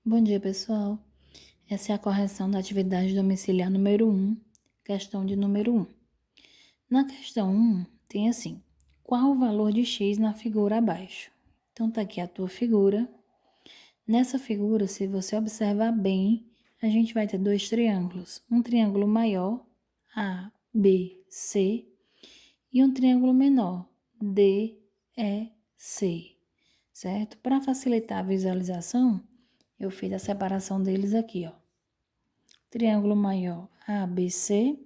Bom dia, pessoal. Essa é a correção da atividade domiciliar número 1, questão de número 1. Na questão 1, tem assim: qual o valor de x na figura abaixo? Então, tá aqui a tua figura. Nessa figura, se você observar bem, a gente vai ter dois triângulos. Um triângulo maior, A, B, C, e um triângulo menor, D, E, C, certo? Para facilitar a visualização, eu fiz a separação deles aqui, ó. Triângulo maior ABC.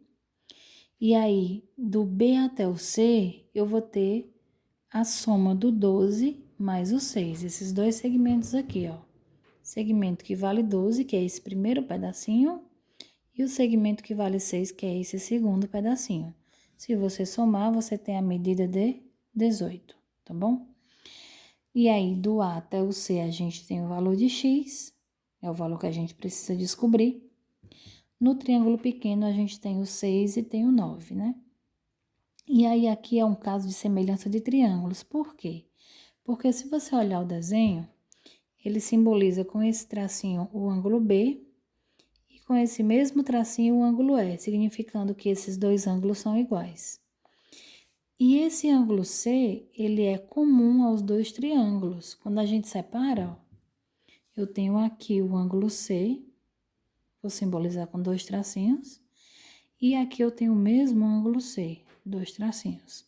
E aí, do B até o C, eu vou ter a soma do 12 mais o 6. Esses dois segmentos aqui, ó. Segmento que vale 12, que é esse primeiro pedacinho, e o segmento que vale 6, que é esse segundo pedacinho. Se você somar, você tem a medida de 18, tá bom? E aí, do A até o C, a gente tem o valor de x, é o valor que a gente precisa descobrir. No triângulo pequeno, a gente tem o 6 e tem o 9, né? E aí, aqui é um caso de semelhança de triângulos. Por quê? Porque se você olhar o desenho, ele simboliza com esse tracinho o ângulo B e com esse mesmo tracinho o ângulo E, significando que esses dois ângulos são iguais. E esse ângulo C, ele é comum aos dois triângulos. Quando a gente separa, ó, eu tenho aqui o ângulo C, vou simbolizar com dois tracinhos, e aqui eu tenho o mesmo ângulo C, dois tracinhos.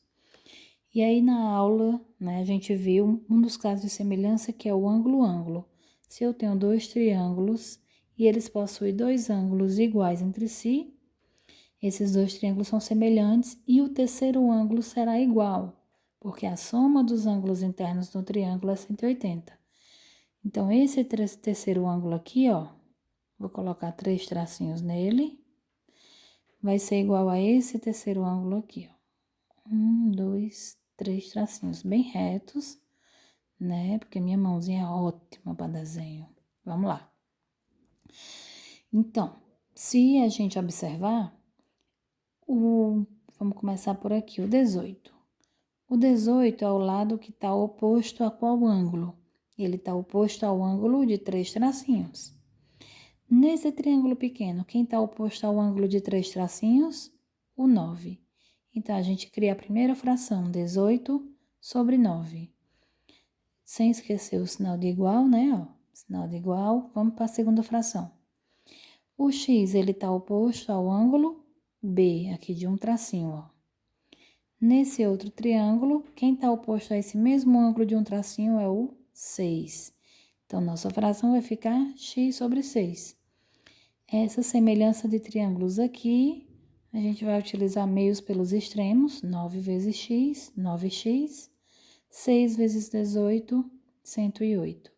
E aí na aula, né, a gente viu um dos casos de semelhança que é o ângulo-ângulo. Se eu tenho dois triângulos e eles possuem dois ângulos iguais entre si, esses dois triângulos são semelhantes e o terceiro ângulo será igual, porque a soma dos ângulos internos do triângulo é 180. Então, esse terceiro ângulo aqui, ó, vou colocar 3 tracinhos nele, vai ser igual a esse terceiro ângulo aqui, ó. 1, 2, 3 tracinhos bem retos, né? Porque minha mãozinha é ótima para desenho. Vamos lá. Então, se a gente observar, vamos começar por aqui, o 18. O 18 é o lado que está oposto a qual ângulo? Ele está oposto ao ângulo de 3 tracinhos. Nesse triângulo pequeno, quem está oposto ao ângulo de 3 tracinhos? O 9. Então, a gente cria a primeira fração, 18 sobre 9. Sem esquecer o sinal de igual, né? Ó, sinal de igual, vamos para a segunda fração. O x, ele está oposto ao ângulo B, aqui de um tracinho, ó. Nesse outro triângulo, quem está oposto a esse mesmo ângulo de um tracinho é o 6. Então, nossa fração vai ficar x sobre 6. Essa semelhança de triângulos aqui, a gente vai utilizar meios pelos extremos, 9 vezes x, 9x, 6 vezes 18, 108.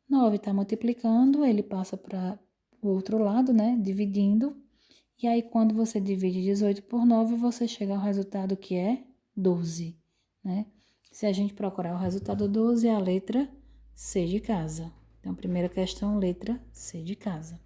9 está multiplicando, ele passa para o outro lado, né, dividindo. E aí, quando você divide 18 por 9, você chega ao resultado que é 12, né? Se a gente procurar o resultado 12, é a letra C de casa. Então, primeira questão, letra C de casa.